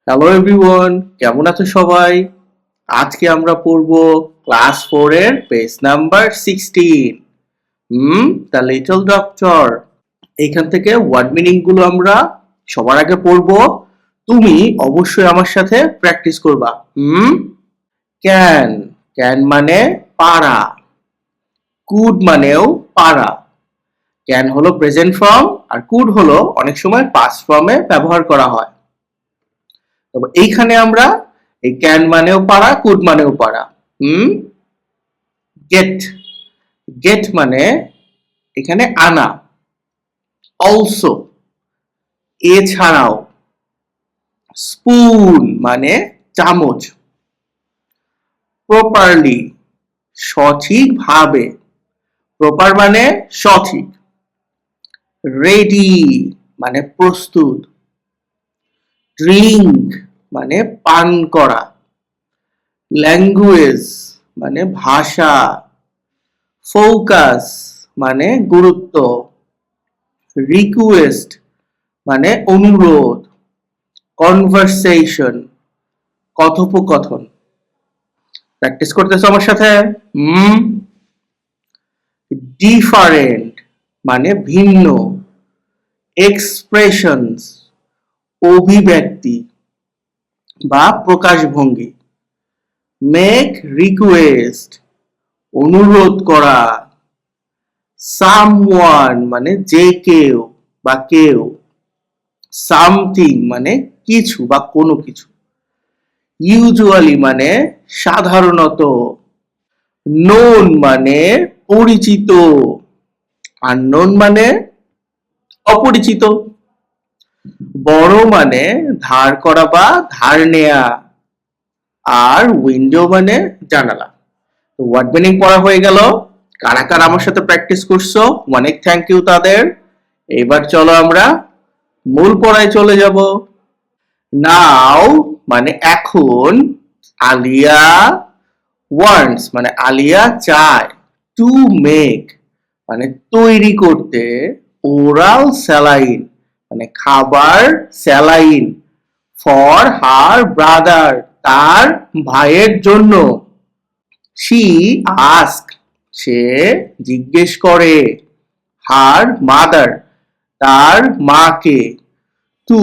Hello everyone, কেমন আছো সবাই? আজকে আমরা পড়ব ক্লাস 4 এর page number 16। The little doctor. এইখান থেকে ওয়ার্ড মিনিং গুলো আমরা সবার আগে পড়ব। তুমি অবশ্যই আমার সাথে প্র্যাকটিস করবা। ক্যান, ক্যান মানে পারা। কুড মানেও পারা। ক্যান হলো প্রেজেন্ট ফর্ম আর কুড হলো অনেক সময় পাস্ট ফর্মে ব্যবহার করা হয়। তবে এইখানে আমরা এই ক্যান মানেও পারা, কুড মানেও পারা। গেট, গেট মানে এখানে আনা। অলসো, এছাড়াও। স্পুন মানে চামচ। প্রপারলি, সঠিকভাবে। প্রপার মানে সঠিক। রেডি মানে প্রস্তুত। ড্রিঙ্ক মানে পান করা। ল্যাঙ্গুয়েজ মানে ভাষা। ফোকাস মানে গুরুত্ব। রিকোয়েস্ট মানে অনুরোধ। কনভারসেশন কথোপকথন। প্র্যাকটিস করতেছো আমার সাথে? ডিফারেন্ট মানে ভিন্ন। এক্সপ্রেশনস অভিব্যক্তি বা প্রকাশভঙ্গি। মেক রিকোয়েস্ট অনুরোধ করা। সামওয়ান মানে যে কেউ বা কেউ। সামথিং মানে কিছু বা কোনো কিছু। ইউজুয়ালি মানে সাধারণত। নোন মানে পরিচিত। আননোন মানে অপরিচিত। বড় মানে ধার করা বা ধার নেয়া। আর উইন্ডো মানে জানালা। তো ওয়ার্ড মিনিং পড়া হয়ে গেল। কারা কারা আমার সাথে প্র্যাকটিস করছো অনেক থ্যাংক ইউ তাদের। এবার চলো আমরা মূল পড়ায় চলে যাব। নাও মানে এখন। আলিয়া ওয়ান্টস মানে আলিয়া চায়। টু মেক মানে তৈরি করতে। ওরাল স্যালাইন মানে খাবার স্যালাইন। ফর হার ব্রাদার তার ভাইয়ের জন্য। শি আস্ক সে জিজ্ঞেস করে। হার মাদার তার মাকে। টু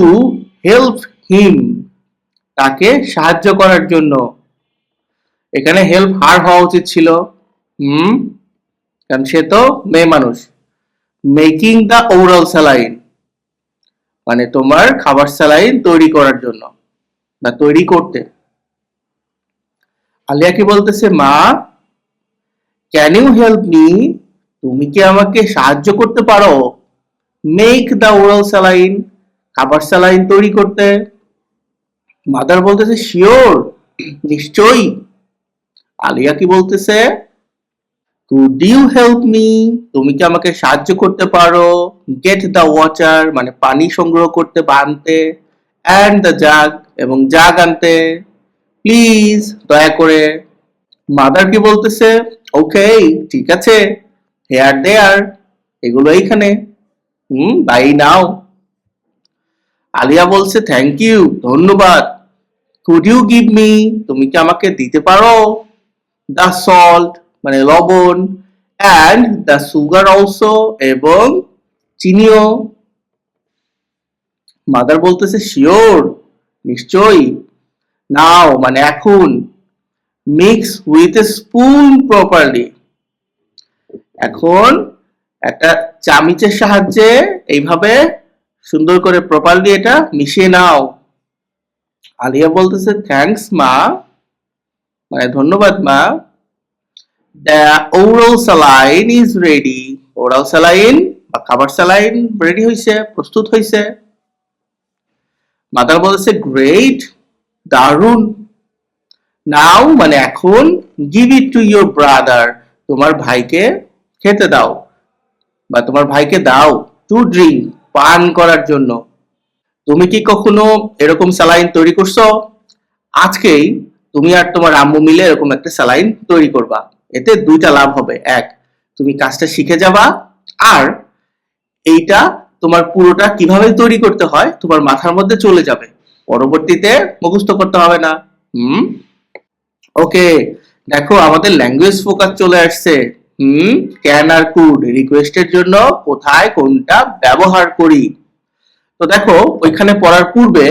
হেল্প হিম তাকে সাহায্য করার জন্য। এখানে হেল্প হার হওয়া উচিত ছিল। কারণ সে তো মেয়ে মানুষ। মেকিং দ্য ওরাল স্যালাইন মানে তোমার খাবার স্যালাইন তৈরি করার জন্য বা তৈরি করতে। আলিয়া কি বলতেছে? মা, ক্যান ইউ হেল্প মি তুমি কি আমাকে সাহায্য করতে পারো? মেক দ্য ওরাল স্যালাইন খাবার স্যালাইন তৈরি করতে। মাদার বলতেছে শিওর নিশ্চয়ই। আলিয়া কি বলতেছে? কুড ইউ হেল্প মি তুমি কি আমাকে সাহায্য করতে পারো? গেট দ্য ওয়াটার মানে পানি সংগ্রহ করতে বা আনতে। অ্যান্ড দ্য জাগ এবং জাগ আনতে। প্লিজ দয়া করে। মাদার কি বলতেছে? ওকে ঠিক আছে। হেয়ার দেয়ার এগুলো এইখানে। বাই নাও। আলিয়া বলছে থ্যাংক ইউ ধন্যবাদ। কুড ইউ গিভ মি তুমি কি আমাকে দিতে পারো? দ্য সল্ট মানে লবণ। অ্যান্ড দ্য সুগার অলসো এবং চিনিও। মাদার বলতেছে শিওর নিশ্চয়ই। নাও মানে এখন। Mix with a spoon properly এখন একটা চামিচের সাহায্যে এইভাবে সুন্দর করে প্রপারলি এটা মিশিয়ে নাও। আলিয়া বলতেছে থ্যাঙ্কস মা মানে ধন্যবাদ মা। The oral saline is ready oral saline বা খাবার স্যালাইন রেডি হয়েছে প্রস্তুত হয়েছে। মাদার বলতেছে গ্রেট দারুন। নাও মানে এখন। Give it to your brother তোমার ভাইকে খেতে দাও বা তোমার ভাইকে দাও। টু ড্রিঙ্ক পান করার জন্য। তুমি কি কখনো এরকম স্যালাইন তৈরি করছো? আজকেই তুমি আর তোমার আম্মু মিলে এরকম একটা স্যালাইন তৈরি করবা। এতে দুইটা লাভ হবে। এক, তুমি কাজটা শিখে যাবা। আর এইটা তোমার পুরোটা কিভাবে তৈরি করতে হয় তোমার মাথার মধ্যে চলে যাবে। পরবর্তীতে মুখস্থ করতে হবে না। হুম, ওকে। দেখো আমাদের ল্যাঙ্গুয়েজ ফোকাস চলে আসছে। ক্যান আর কুড রিকোয়েস্টের জন্য কোথায় কোনটা ব্যবহার করি। তো দেখো ওইখানে পড়ার পূর্বে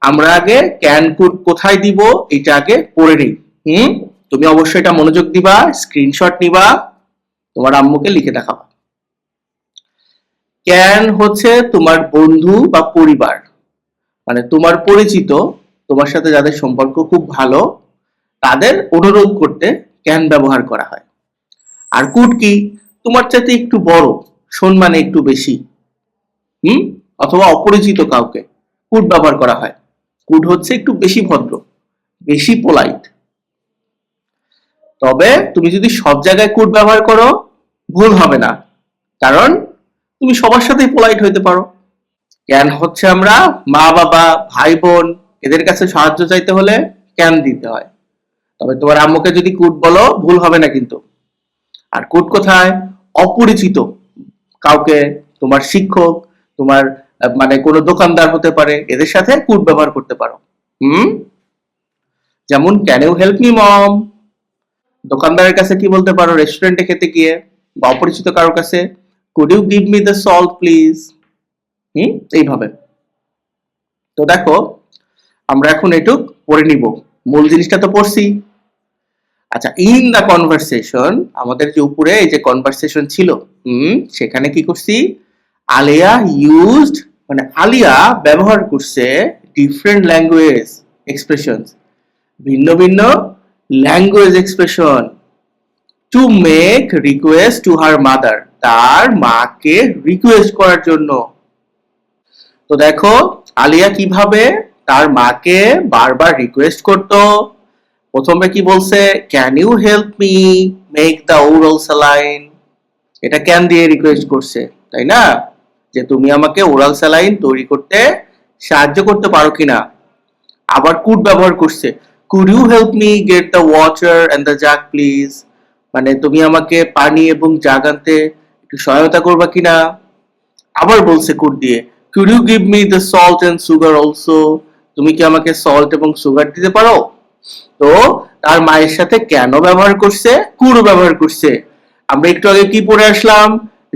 আমরা আগে ক্যান কুড কোথায় দিব এটা আগে পড়ে নিই। হুম, তুমি অবশ্যই এটা মনোযোগ দিবা, স্ক্রিনশট নিবা, তোমার আম্মুকে লিখে দেখাবা। ক্যান হচ্ছে তোমার বন্ধু বা পরিবার, মানে তোমার পরিচিত, তোমার সাথে যাদের সম্পর্ক খুব ভালো, তাদের অনুরোধ করতে ক্যান ব্যবহার করা হয়। আর কুড কি, তোমার চাইতে একটু বড়, সম্মানে একটু বেশি, হুম, অথবা অপরিচিত কাউকে কুড ব্যবহার করা হয়। কুড হচ্ছে একটু বেশি ভদ্র, বেশি পোলাইট। তবে তুমি যদি সব জায়গায় কুড ব্যবহার করো ভুল হবে না, কারণ তুমি সবার সাথেই পোলাইট হইতে পারো। ক্যান হচ্ছে আমরা মা বাবা ভাই বোন এদের কাছে সাহায্য চাইতে হলে ক্যান দিতে হয়। তবে তোমার আম্মুকে যদি কুড বলো ভুল হবে না কিন্তু। আর কুড কোথায়, অপরিচিত কাউকে, তোমার শিক্ষক, তোমার মানে কোনো দোকানদার হতে পারে, এদের সাথে কুড ব্যবহার করতে পারো। হুম, যেমন can you help me mom, দোকানদারের কাছে কি বলতে পারো রেস্টুরেন্টে খেতে গিয়ে, বা অপরিচিত কারোর কাছে could you give me the salt please. এইভাবে। তো দেখো আমরা এখন এটুক পড়ে নিব, মূল জিনিসটা তো পড়ছি। আচ্ছা, ইন দা কনভারসেশন, আমাদের যে উপরে এই যে কনভারসেশন ছিল, সেখানে কি করছি, আলিয়া ইউজড, মানে আলিয়া ব্যবহার করছে ডিফারেন্ট ল্যাঙ্গুয়েজ এক্সপ্রেশনস, ভিন্ন ভিন্ন language expression, to make request to her mother, তার মাকে রিকোয়েস্ট করার জন্য। তো দেখো আলিয়া কিভাবে তার মাকে বারবার রিকোয়েস্ট করতো। প্রথমে কি বলছে, can you help me make the oral saline, এটা ক্যান দিয়ে রিকোয়েস্ট করছে, তাই না, যে তুমি আমাকে ওরাল স্যালাইন তৈরি করতে সাহায্য করতে পারো কিনা। আবার কুড ব্যবহার করছে, could you help me get the water and the jug please, মানে তুমি আমাকে পানি এবং জাগ আনতে একটু সহায়তা করবা কিনা। আবার বলছে কুড দিয়ে, could you give me the salt and sugar also, তুমি কি আমাকে সল্ট এবং সুগার দিতে পারো। তো তার মায়ের সাথে কেন ব্যবহার করছে, কুড ব্যবহার করছে। আমরা একটু আগে কি পড়ে আসলাম,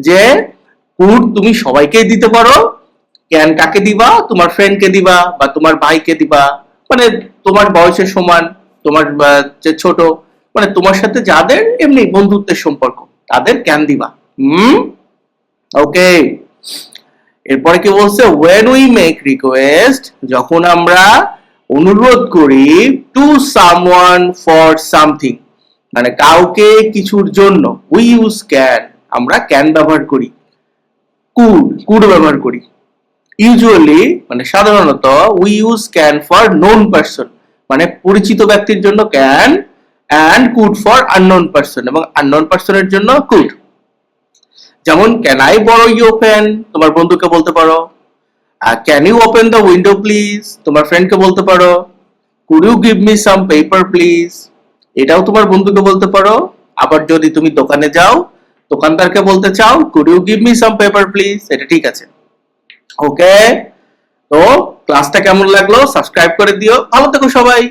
যে কুড তুমি সবাইকে দিতে পারো, ক্যান কাকে দিবা, তোমার ফ্রেন্ডকে দিবা বা তোমার ভাইকে দিবা, মানে তোমার বয়সের সমান, তোমার যে ছোট, মানে তোমার সাথে যাদের এমনি বন্ধুত্বের সম্পর্ক তাদের ক্যান দিবা। ওকে। এরপরে কি বলছে, when we make request, যখন আমরা অনুরোধ করি টু সামওয়ান ফর সামথিং, মানে কাউকে কিছুর জন্য, we use can, আমরা ক্যান ব্যবহার করি, কুড ব্যবহার করি। ইউজুয়ালি মানে সাধারণত we use can for known person, মানে পরিচিত ব্যক্তির জন্য can, and could for unknown person, এবং unknown person এর জন্য could। যেমন can I borrow your pen, তোমার বন্ধুকে বলতে পারো। Can you open the window please, তোমার ফ্রেন্ডকে বলতে পারো। Could you give me some paper please, এটাও তোমার বন্ধুকে বলতে পারো। আবার যদি তুমি দোকানে যাও, দোকানদারকে বলতে চাও could you give me some paper please, এটা ঠিক আছে। ওকে, তো ক্লাসটা কেমন লাগলো সাবস্ক্রাইব করে দিও, ভালো থেকো সবাই।